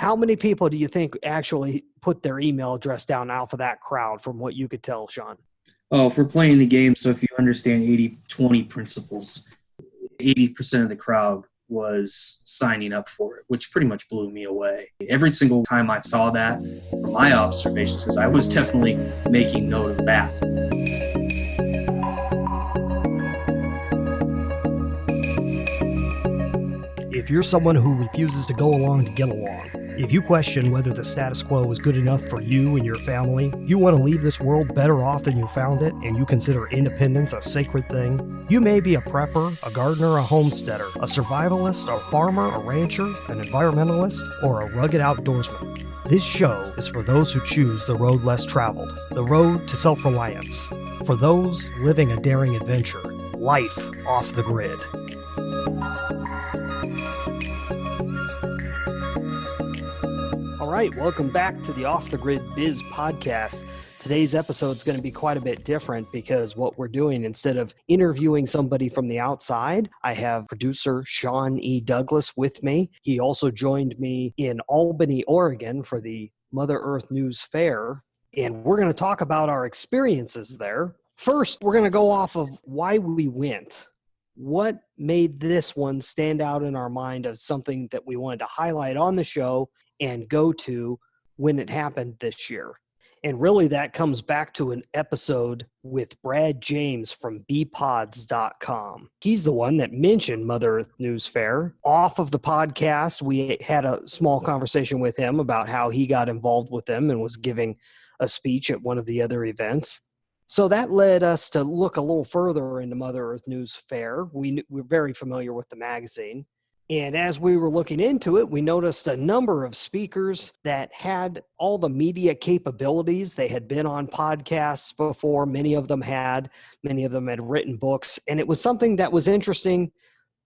How many people do you think actually put their email address down out for that crowd from what you could tell, Sean? Oh, if we're playing the game, so if you understand 80-20 principles, 80% of the crowd was signing up for it, which pretty much blew me away. Every single time I saw that from my observations, because I was definitely making note of that. If you're someone who refuses to go along to get along, if you question whether the status quo is good enough for you and your family, you want to leave this world better off than you found it, and you consider independence a sacred thing, you may be a prepper, a gardener, a homesteader, a survivalist, a farmer, a rancher, an environmentalist, or a rugged outdoorsman. This show is for those who choose the road less traveled, the road to self-reliance, for those living a daring adventure, life off the grid. All right, welcome back to the Off the Grid Biz podcast. Today's episode is going to be quite a bit different because what we're doing, instead of interviewing somebody from the outside, I have producer Sean E. Douglas with me. He also joined me in Albany, Oregon for the Mother Earth News Fair, and we're going to talk about our experiences there. First, we're going to go off of why we went. What made this one stand out in our mind as something that we wanted to highlight on the show and go to when it happened this year? And really that comes back to an episode with Brad James from bpods.com. He's the one that mentioned Mother Earth News Fair. Off of the podcast, we had a small conversation with him about how he got involved with them and was giving a speech at one of the other events. So that led us to look a little further into Mother Earth News Fair. We're very familiar with the magazine. And as we were looking into it, we noticed a number of speakers that had all the media capabilities. They had been on podcasts before. Many of them had written books. And it was something that was interesting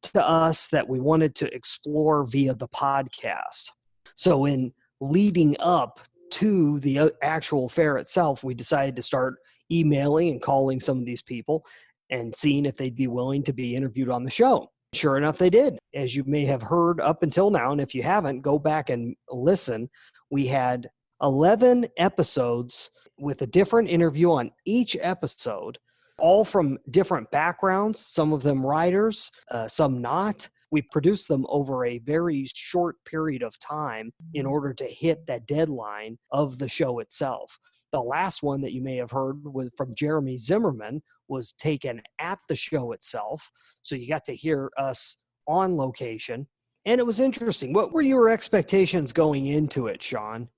to us that we wanted to explore via the podcast. So in leading up to the actual fair itself, we decided to start emailing and calling some of these people and seeing if they'd be willing to be interviewed on the show. Sure enough, they did. As you may have heard up until now, and if you haven't, go back and listen. We had 11 episodes with a different interview on each episode, all from different backgrounds, some of them writers, some not. We produced them over a very short period of time in order to hit that deadline of the show itself. The last one that you may have heard was from Jeremy Zimmerman, was taken at the show itself. So you got to hear us on location. And it was interesting. What were your expectations going into it, Sean?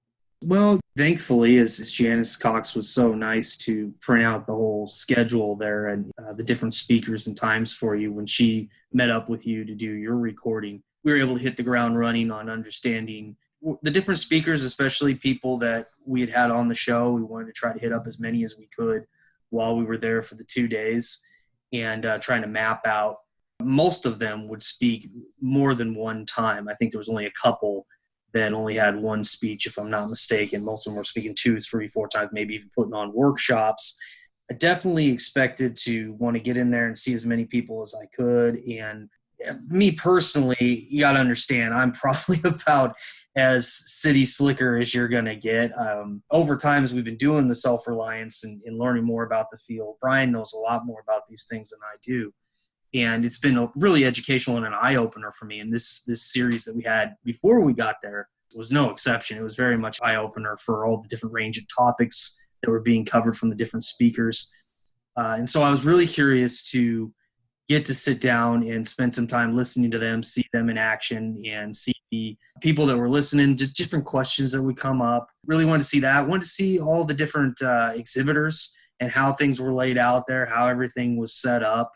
Well, thankfully, as Janice Cox was so nice to print out the whole schedule there and the different speakers and times for you when she met up with you to do your recording, we were able to hit the ground running on understanding the different speakers, especially people that we had on the show. We wanted to try to hit up as many as we could while we were there for the 2 days and trying to map out. Most of them would speak more than one time. I think there was only a couple that only had one speech, if I'm not mistaken. Most of them were speaking 2, 3, 4 times, maybe even putting on workshops. I definitely expected to want to get in there and see as many people as I could. And me personally, you got to understand, I'm probably about as city slicker as you're going to get. Over time, as we've been doing the self-reliance and learning more about the field, Brian knows a lot more about these things than I do. And it's been really educational and an eye-opener for me. And this series that we had before we got there was no exception. It was very much eye-opener for all the different range of topics that were being covered from the different speakers. And so I was really curious to get to sit down and spend some time listening to them, see them in action, and see the people that were listening, just different questions that would come up. Really wanted to see that. Wanted to see all the different exhibitors and how things were laid out there, how everything was set up,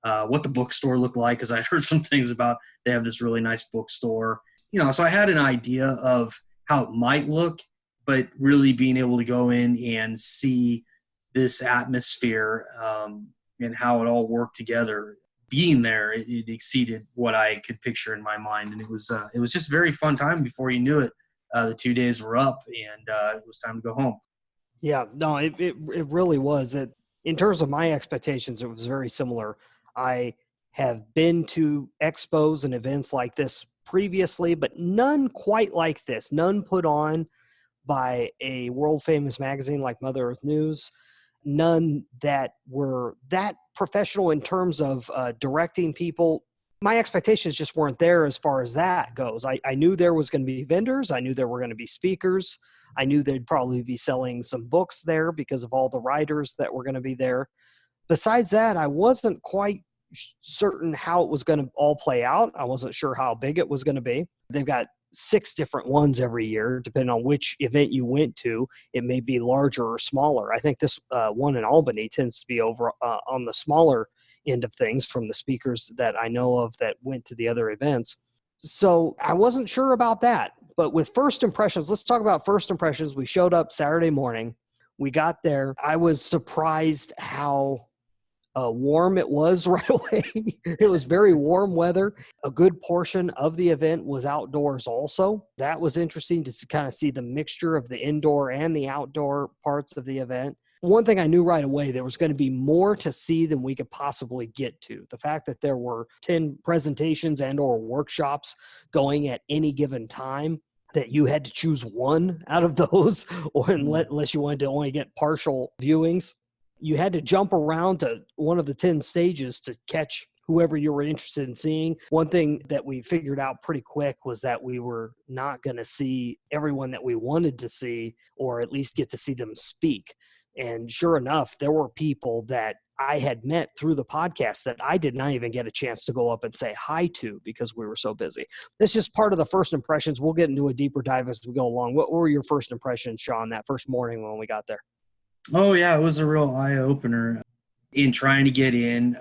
what the bookstore looked like, because I heard some things about they have this really nice bookstore. So I had an idea of how it might look, but really being able to go in and see this atmosphere and how it all worked together. Being there, it exceeded what I could picture in my mind, and it was just a very fun time. Before you knew it, the 2 days were up, and it was time to go home. Yeah, no, it really was. In terms of my expectations, it was very similar. I have been to expos and events like this previously, but none quite like this. None put on by a world famous magazine like Mother Earth News. None that were that professional in terms of directing people. My expectations just weren't there as far as that goes. I knew there was going to be vendors. I knew there were going to be speakers. I knew they'd probably be selling some books there because of all the writers that were going to be there. Besides that, I wasn't quite certain how it was going to all play out. I wasn't sure how big it was going to be. They've got 6 different ones every year, depending on which event you went to. It may be larger or smaller. I think this one in Albany tends to be over on the smaller end of things from the speakers that I know of that went to the other events. So I wasn't sure about that. But with first impressions, let's talk about first impressions. We showed up Saturday morning. We got there. I was surprised how warm it was right away. It was very warm weather. A good portion of the event was outdoors also. That was interesting to kind of see the mixture of the indoor and the outdoor parts of the event. One thing I knew right away, there was going to be more to see than we could possibly get to. The fact that there were 10 presentations and or workshops going at any given time, that you had to choose one out of those, or unless you wanted to only get partial viewings. You had to jump around to one of the 10 stages to catch whoever you were interested in seeing. One thing that we figured out pretty quick was that we were not going to see everyone that we wanted to see, or at least get to see them speak. And sure enough, there were people that I had met through the podcast that I did not even get a chance to go up and say hi to because we were so busy. That's just part of the first impressions. We'll get into a deeper dive as we go along. What were your first impressions, Sean, that first morning when we got there? Oh, yeah, it was a real eye-opener in trying to get in.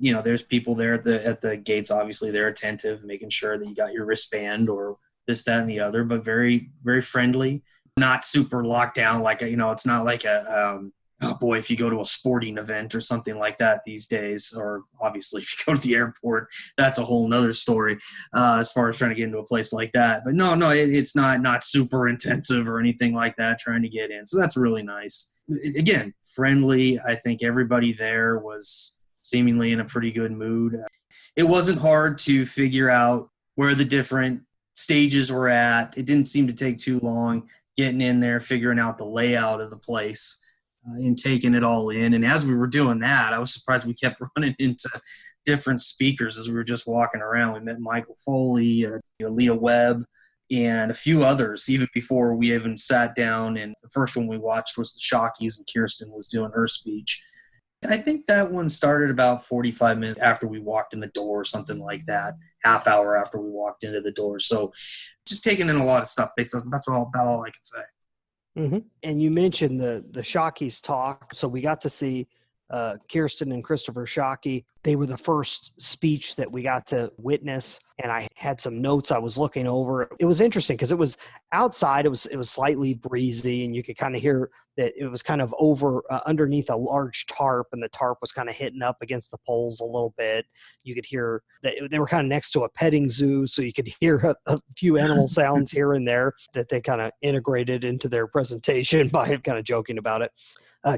There's people there at the gates. Obviously, they're attentive, making sure that you got your wristband or this, that, and the other, but very, very friendly. Not super locked down. Like, it's not like if you go to a sporting event or something like that these days, or obviously if you go to the airport, that's a whole nother story as far as trying to get into a place like that. But no, it's not super intensive or anything like that trying to get in. So that's really nice. Again, friendly. I think everybody there was seemingly in a pretty good mood. It wasn't hard to figure out where the different stages were at. It didn't seem to take too long getting in there, figuring out the layout of the place and taking it all in. And as we were doing that, I was surprised we kept running into different speakers as we were just walking around. We met Michael Foley, Leah Webb, and a few others even before we even sat down. And the first one we watched was the Shockies, and Kirsten was doing her speech. I think that one started about 45 minutes after we walked in the door or something like that, half hour after we walked into the door. So just taking in a lot of stuff. That's about all I can say. Mm-hmm. And you mentioned the Shockies talk. So we got to see Kirsten and Christopher Shockey. They were the first speech that we got to witness, and I had some notes I was looking over. It was interesting because it was outside. It was slightly breezy, and you could kind of hear that it was kind of over underneath a large tarp, and the tarp was kind of hitting up against the poles a little bit. You could hear that they were kind of next to a petting zoo, so you could hear a few animal sounds here and there that they kind of integrated into their presentation by kind of joking about it.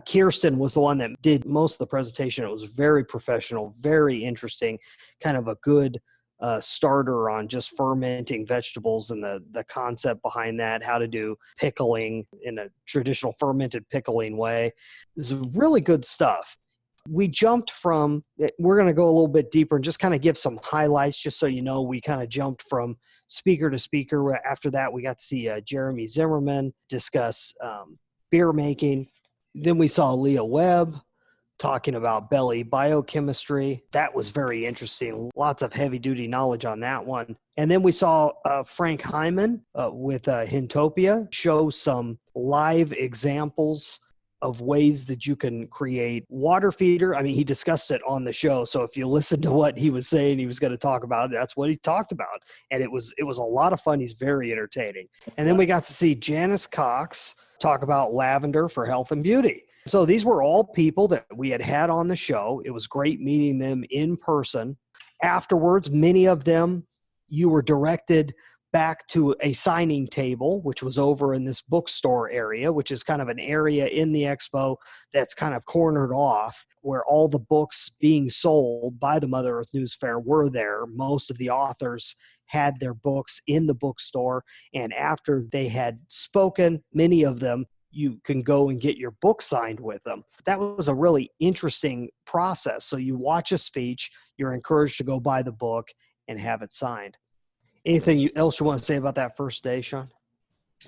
Kirsten was the one that did most of the presentation. It was very professional, very interesting, kind of a good starter on just fermenting vegetables and the concept behind that, how to do pickling in a traditional fermented pickling way. This is really good stuff. We jumped from, we're going to go a little bit deeper and just kind of give some highlights just so you know. We kind of jumped from speaker to speaker. After that, we got to see Jeremy Zimmerman discuss beer making. Then we saw Leah Webb talking about belly biochemistry. That was very interesting. Lots of heavy-duty knowledge on that one. And then we saw Frank Hyman with Hintopia show some live examples of ways that you can create water feeder. I mean, he discussed it on the show. So if you listen to what he was saying, he was going to talk about, that's what he talked about. And it was a lot of fun. He's very entertaining. And then we got to see Janice Cox talk about lavender for health and beauty. So these were all people that we had on the show. It was great meeting them in person. Afterwards, many of them, you were directed back to a signing table, which was over in this bookstore area, which is kind of an area in the expo that's kind of cornered off, where all the books being sold by the Mother Earth News Fair were there. Most of the authors had their books in the bookstore, and after they had spoken, many of them, you can go and get your book signed with them. That was a really interesting process. So you watch a speech, you're encouraged to go buy the book and have it signed. Anything else you want to say about that first day, Sean?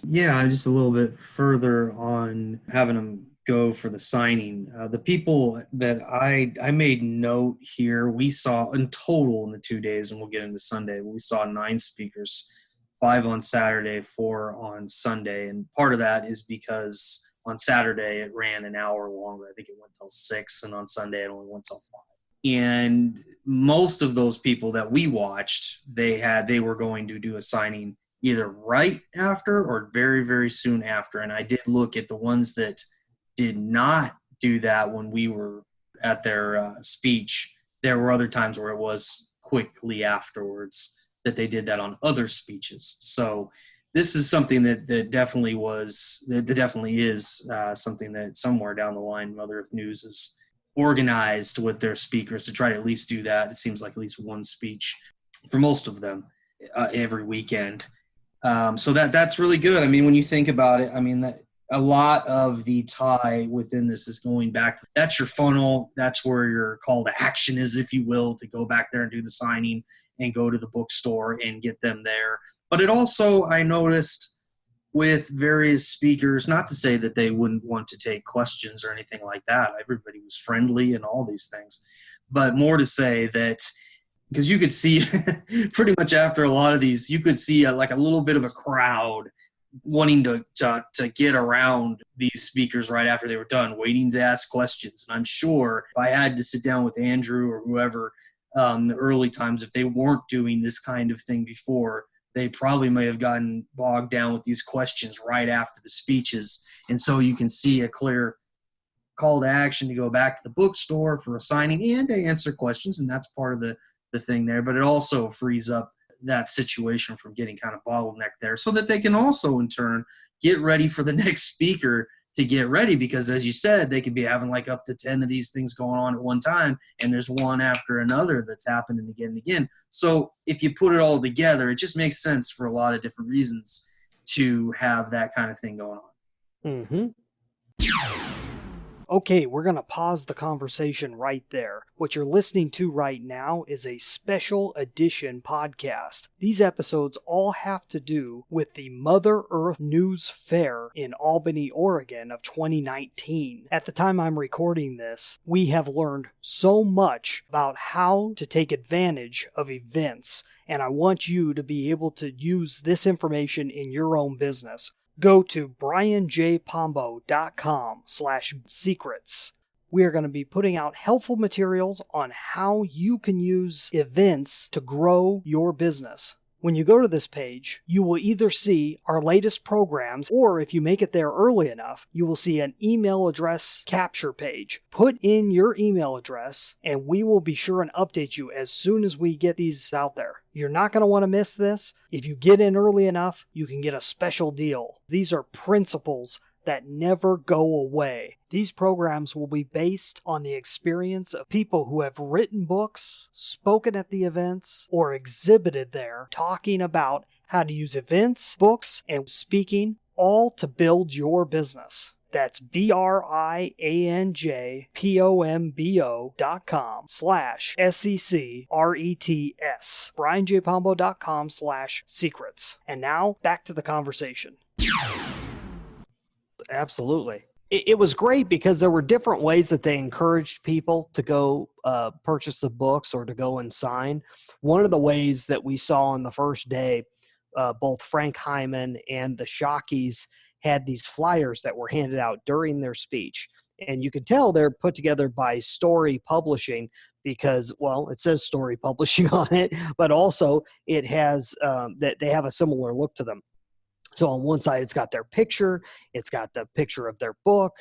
Yeah, just a little bit further on having them go for the signing. The people that I made note here, we saw in total in the 2 days, and we'll get into Sunday, we saw 9 speakers, 5 on Saturday, 4 on Sunday. And part of that is because on Saturday it ran an hour longer. I think it went till 6, and on Sunday it only went till 5. And most of those people that we watched, they were going to do a signing either right after or very, very soon after. And I did look at the ones that did not do that when we were at their speech. There were other times where it was quickly afterwards that they did that on other speeches. So this is something that definitely is something that somewhere down the line, Mother Earth News is organized with their speakers to try to at least do that. It seems like at least one speech for most of them every weekend. So that's really good. I mean, when you think about it, I mean, that a lot of the tie within this is going back. That's your funnel. That's where your call to action is, if you will, to go back there and do the signing and go to the bookstore and get them there. But it also, I noticed with various speakers, not to say that they wouldn't want to take questions or anything like that. Everybody was friendly and all these things, but more to say that, because you could see pretty much after a lot of these, you could see like a little bit of a crowd wanting to get around these speakers right after they were done, waiting to ask questions. And I'm sure if I had to sit down with Andrew or whoever, the early times, if they weren't doing this kind of thing before, they probably may have gotten bogged down with these questions right after the speeches. And so you can see a clear call to action to go back to the bookstore for a signing and to answer questions. And that's part of the thing there. But it also frees up that situation from getting kind of bottlenecked there, so that they can also in turn get ready for the next speaker to get ready, because as you said, they could be having like up to 10 of these things going on at one time, and there's one after another that's happening again and again. So if you put it all together, it just makes sense for a lot of different reasons to have that kind of thing going on. Mm-hmm. Okay, we're going to pause the conversation right there. What you're listening to right now is a special edition podcast. These episodes all have to do with the Mother Earth News Fair in Albany, Oregon of 2019. At the time I'm recording this, we have learned so much about how to take advantage of events, and I want you to be able to use this information in your own business. Go to brianjpombo.com/secrets. We are going to be putting out helpful materials on how you can use events to grow your business. When you go to this page, you will either see our latest programs, or if you make it there early enough, you will see an email address capture page. Put in your email address, and we will be sure and update you as soon as we get these out there. You're not going to want to miss this. If you get in early enough, you can get a special deal. These are principles that never go away. These programs will be based on the experience of people who have written books, spoken at the events, or exhibited there, talking about how to use events, books, and speaking, all to build your business. That's brianjpombo.com/SECRETS. brianjpombo.com/secrets. And now, back to the conversation. Absolutely. It was great because there were different ways that they encouraged people to go purchase the books or to go and sign. One of the ways that we saw on the first day, both Frank Hyman and the Shockeys had these flyers that were handed out during their speech. And you could tell they're put together by Story Publishing because, well, it says Story Publishing on it, but also it has that they have a similar look to them. So on one side, it's got their picture, it's got the picture of their book,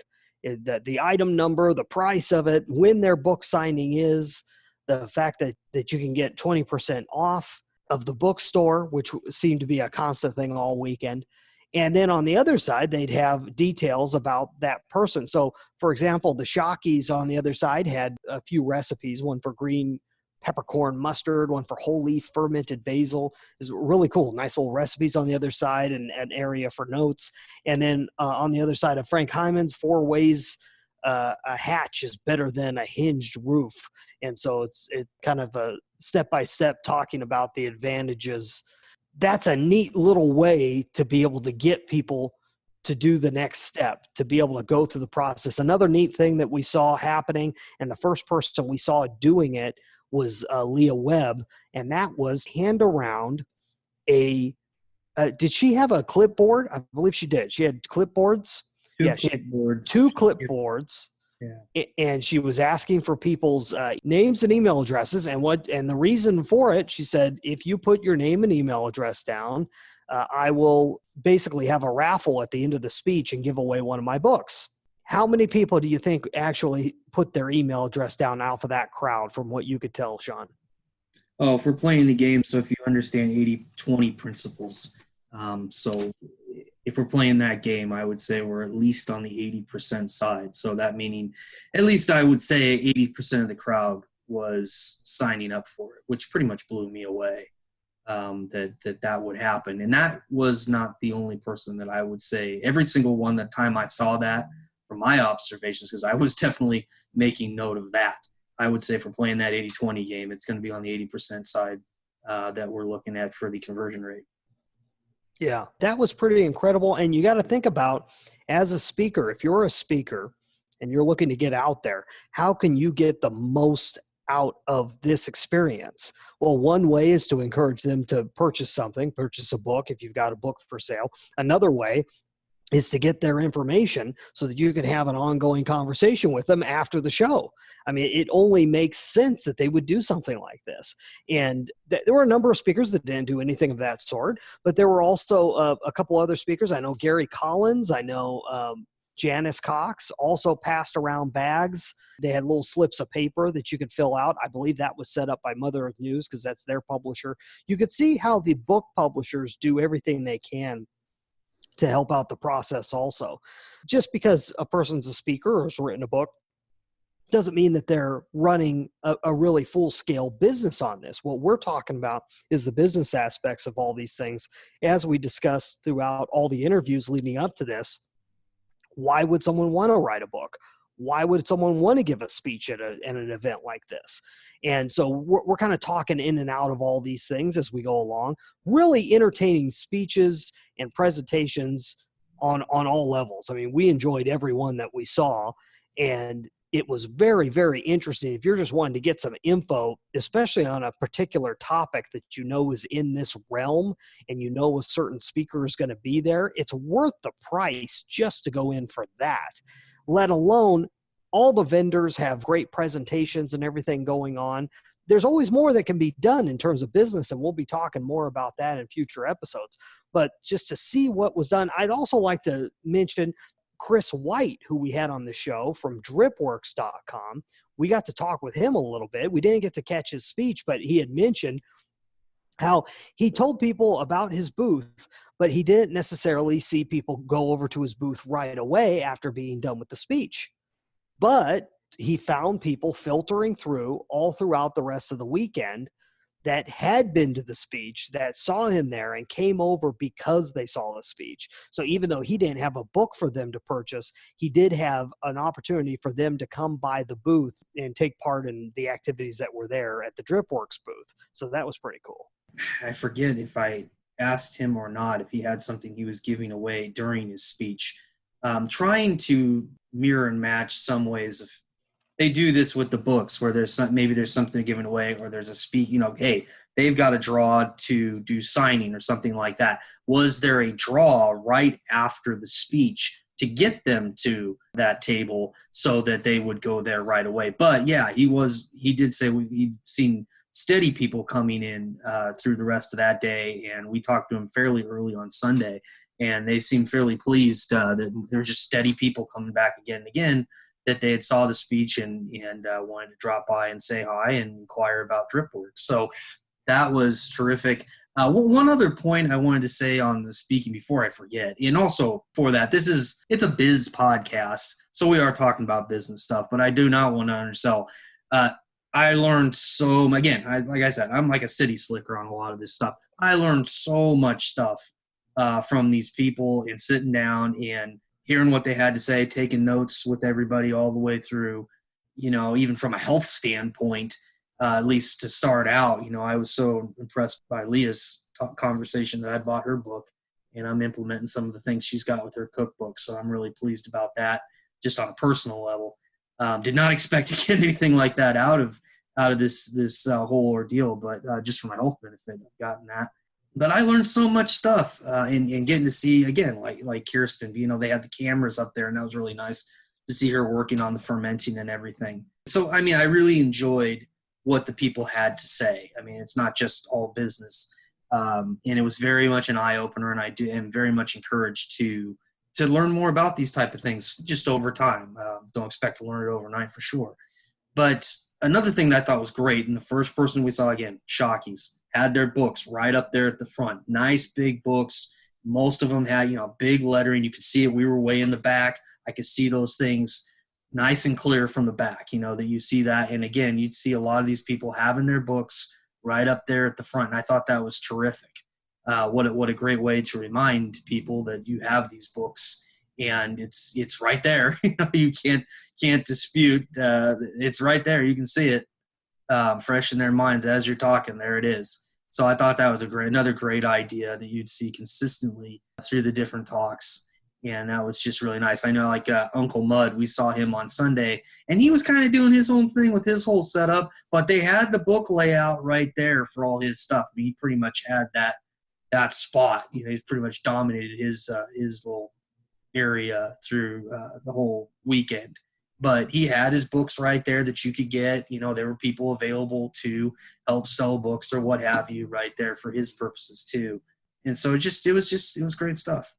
the item number, the price of it, when their book signing is, the fact that you can get 20% off, of the bookstore, which seemed to be a constant thing all weekend. And then on the other side, they'd have details about that person. So, for example, the Shockies on the other side had a few recipes, one for green peppercorn mustard, one for whole leaf fermented basil. Is really cool. Nice little recipes on the other side and an area for notes. And then on the other side of Frank Hyman's, 4 ways a hatch is better than a hinged roof. And so it's kind of a step-by-step talking about the advantages. That's a neat little way to be able to get people to do the next step, to be able to go through the process. Another neat thing that we saw happening, and the first person we saw doing it was Leah Webb, and that was hand around did she have a clipboard? I believe she did. She had clipboards. She had 2 clipboards. Yeah. And she was asking for people's names and email addresses. And the reason for it, she said, if you put your name and email address down, I will basically have a raffle at the end of the speech and give away one of my books. How many people do you think actually put their email address down out of that crowd, from what you could tell, Sean? Oh, if we're playing the game, so if you understand 80-20 principles, so if we're playing that game, I would say we're at least on the 80% side. So that meaning, at least I would say 80% of the crowd was signing up for it, which pretty much blew me away, that would happen. And that was not the only person that I would say. Every single one, that time I saw that from my observations, because I was definitely making note of that. I would say if we're playing that 80-20 game, it's going to be on the 80% side that we're looking at for the conversion rate. Yeah, that was pretty incredible. And you got to think about, as a speaker, if you're a speaker and you're looking to get out there, how can you get the most out of this experience? Well, one way is to encourage them to purchase a book if you've got a book for sale. Another way is to get their information so that you can have an ongoing conversation with them after the show. I mean, it only makes sense that they would do something like this. And there were a number of speakers that didn't do anything of that sort, but there were also a couple other speakers. I know Gary Collins, I know Janice Cox also passed around bags. They had little slips of paper that you could fill out. I believe that was set up by Mother Earth News because that's their publisher. You could see how the book publishers do everything they can to help out the process also. Just because a person's a speaker or has written a book doesn't mean that they're running a really full-scale business on this. What we're talking about is the business aspects of all these things. As we discussed throughout all the interviews leading up to this, why would someone want to write a book? Why would someone want to give a speech at an event like this? And so we're kind of talking in and out of all these things as we go along, really entertaining speeches and presentations on all levels. I mean, we enjoyed every one that we saw, and it was very, very interesting. If you're just wanting to get some info, especially on a particular topic that you know is in this realm and you know a certain speaker is going to be there, it's worth the price just to go in for that, let alone all the vendors have great presentations and everything going on. There's always more that can be done in terms of business, and we'll be talking more about that in future episodes. But just to see what was done, I'd also like to mention Chris White, who we had on the show from dripworks.com. We got to talk with him a little bit. We didn't get to catch his speech, but he had mentioned how he told people about his booth, but he didn't necessarily see people go over to his booth right away after being done with the speech. But he found people filtering through all throughout the rest of the weekend that had been to the speech, that saw him there and came over because they saw the speech. So even though he didn't have a book for them to purchase, he did have an opportunity for them to come by the booth and take part in the activities that were there at the DripWorks booth. So that was pretty cool. I forget if I asked him or not if he had something he was giving away during his speech. Trying to mirror and match some ways of, they do this with the books where there's something given away, or there's a hey, they've got a draw to do signing or something like that. Was there a draw right after the speech to get them to that table so that they would go there right away? But yeah, he did say he'd seen steady people coming in through the rest of that day, and we talked to him fairly early on Sunday, and they seemed fairly pleased that there were just steady people coming back again and again, that they had saw the speech and wanted to drop by and say hi and inquire about DripWorks. So That was terrific. One other point I wanted to say on the speaking before I forget, and also for that, it's a biz podcast, so we are talking about business stuff, but I do not want to undersell. I learned like I said, I'm like a city slicker on a lot of this stuff. I learned so much stuff from these people, and sitting down and hearing what they had to say, taking notes with everybody all the way through, even from a health standpoint. At least to start out, I was so impressed by Leah's conversation that I bought her book, and I'm implementing some of the things she's got with her cookbook. So I'm really pleased about that, just on a personal level. Did not expect to get anything like that out of this whole ordeal, but just for my health benefit, I've gotten that. But I learned so much stuff, and getting to see, again, like Kirsten, they had the cameras up there, and that was really nice to see her working on the fermenting and everything. So, I really enjoyed what the people had to say. It's not just all business. And it was very much an eye-opener, and I am very much encouraged to learn more about these type of things just over time. Don't expect to learn it overnight for sure. But another thing that I thought was great, and the first person we saw, again, Shockies, had their books right up there at the front. Nice big books. Most of them had, big lettering. You could see it. We were way in the back. I could see those things nice and clear from the back, that you see that. And again, you'd see a lot of these people having their books right up there at the front. And I thought that was terrific. What a great way to remind people that you have these books, and it's right there. You can't dispute. It's right there. You can see it fresh in their minds as you're talking. There it is. So I thought that was another great idea that you'd see consistently through the different talks. And that was just really nice. I know, like Uncle Mud, we saw him on Sunday, and he was kind of doing his own thing with his whole setup, but they had the book layout right there for all his stuff. He pretty much had that spot. He pretty much dominated his little area through the whole weekend. But he had his books right there that you could get. There were people available to help sell books or what have you right there for his purposes too. And so it was great stuff.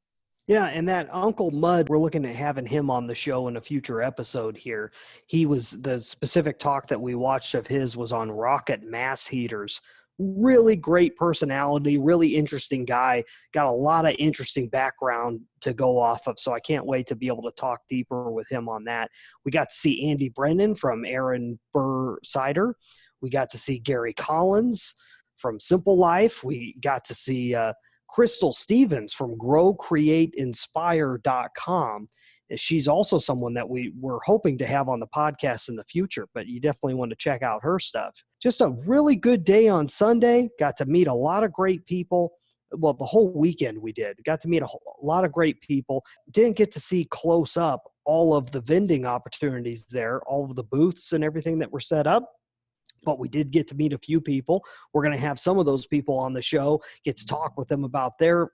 Yeah, and that Uncle Mud, we're looking at having him on the show in a future episode here. The specific talk that we watched of his was on rocket mass heaters. Really great personality, really interesting guy, got a lot of interesting background to go off of, so I can't wait to be able to talk deeper with him on that. We got to see Andy Brennan from Aaron Burr Cider. We got to see Gary Collins from Simple Life. We got to see Crystal Stevens from growcreateinspire.com. She's also someone that we were hoping to have on the podcast in the future, but you definitely want to check out her stuff. Just a really good day on Sunday. Got to meet a lot of great people. Well, the whole weekend we did. Got to meet a lot of great people. Didn't get to see close up all of the vending opportunities there, all of the booths and everything that were set up. But we did get to meet a few people. We're going to have some of those people on the show, get to talk with them about their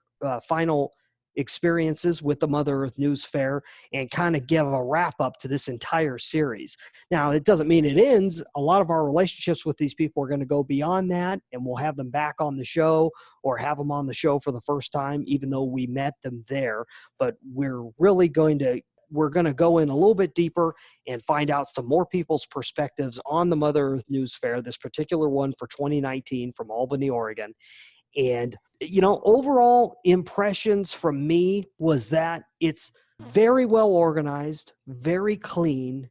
final experiences with the Mother Earth News Fair, and kind of give a wrap up to this entire series. Now, it doesn't mean it ends. A lot of our relationships with these people are going to go beyond that, and we'll have them back on the show or have them on the show for the first time, even though we met them there. But we're going to go in a little bit deeper and find out some more people's perspectives on the Mother Earth News Fair, this particular one for 2019 from Albany, Oregon. And, overall impressions from me was that it's very well organized, very clean,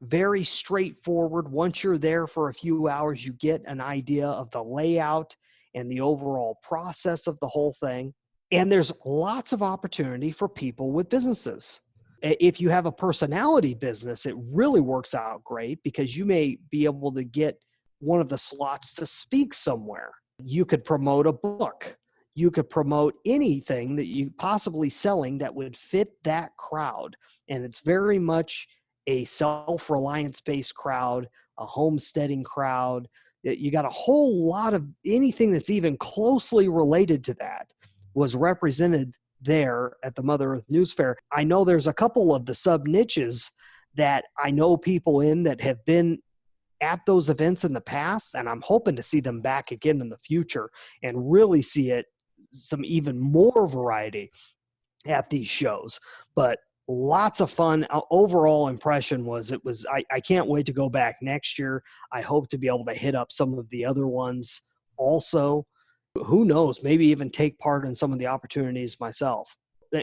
very straightforward. Once you're there for a few hours, you get an idea of the layout and the overall process of the whole thing. And there's lots of opportunity for people with businesses. If you have a personality business, it really works out great because you may be able to get one of the slots to speak somewhere. You could promote a book. You could promote anything that you possibly selling that would fit that crowd. And it's very much a self-reliance-based crowd, a homesteading crowd. You got a whole lot of anything that's even closely related to that was represented there at the Mother Earth News Fair. I know there's a couple of the sub niches that I know people in that have been at those events in the past, and I'm hoping to see them back again in the future and really see some even more variety at these shows. But lots of fun. Overall impression was I can't wait to go back next year. I hope to be able to hit up some of the other ones also. Who knows, maybe even take part in some of the opportunities myself.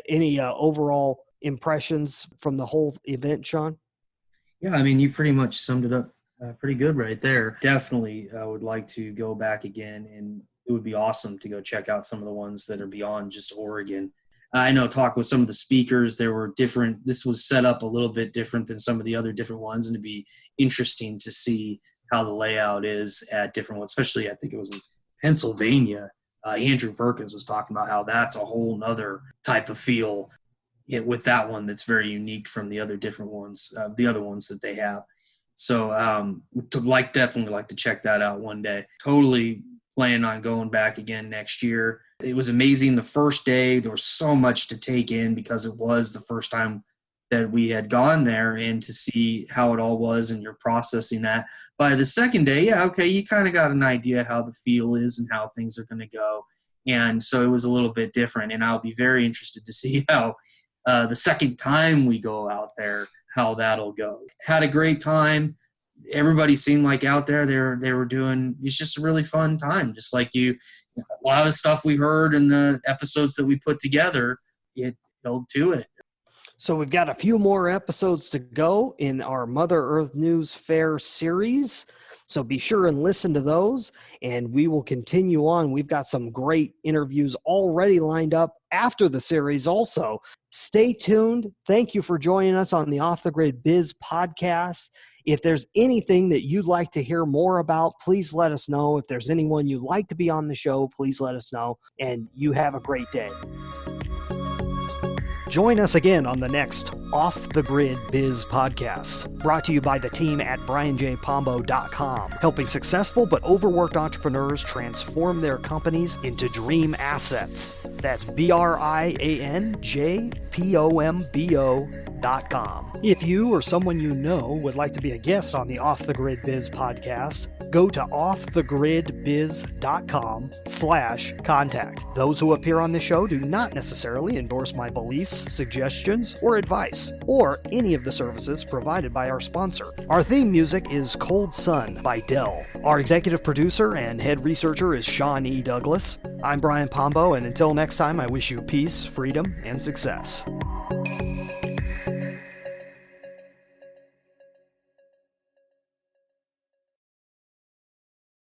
Any overall impressions from the whole event, Sean? Yeah, I mean, you pretty much summed it up pretty good right there. Definitely would like to go back again, and it would be awesome to go check out some of the ones that are beyond just Oregon. I know, talk with some of the speakers, there were different, this was set up a little bit different than some of the other different ones, and it'd be interesting to see how the layout is at different ones, especially I think it was in Pennsylvania. Andrew Perkins was talking about how that's a whole nother type of feel with that one that's very unique from the other different ones, the other ones that they have. So definitely like to check that out one day. Totally planning on going back again next year. It was amazing the first day. There was so much to take in because it was the first time that we had gone there, and to see how it all was and you're processing that. By the second day, yeah, okay, you kind of got an idea how the feel is and how things are going to go. And so it was a little bit different, and I'll be very interested to see how the second time we go out there, how that'll go. Had a great time. Everybody seemed like out there they were doing, it's just a really fun time. Just like a lot of the stuff we heard in the episodes that we put together, it held to it. So we've got a few more episodes to go in our Mother Earth News Fair series. So be sure and listen to those, and we will continue on. We've got some great interviews already lined up after the series also. Stay tuned. Thank you for joining us on the Off the Grid Biz podcast. If there's anything that you'd like to hear more about, please let us know. If there's anyone you'd like to be on the show, please let us know. And you have a great day. Join us again on the next Off the Grid Biz podcast, brought to you by the team at brianjpombo.com, helping successful but overworked entrepreneurs transform their companies into dream assets. That's brianjpombo.com. If you or someone you know would like to be a guest on the Off the Grid Biz podcast, go to offthegridbiz.com/contact. Those who appear on the show do not necessarily endorse my beliefs, suggestions, or advice, or any of the services provided by our sponsor. Our theme music is Cold Sun by Dell. Our executive producer and head researcher is Sean E. Douglas. I'm Brian Pombo, and until next time, I wish you peace, freedom, and success.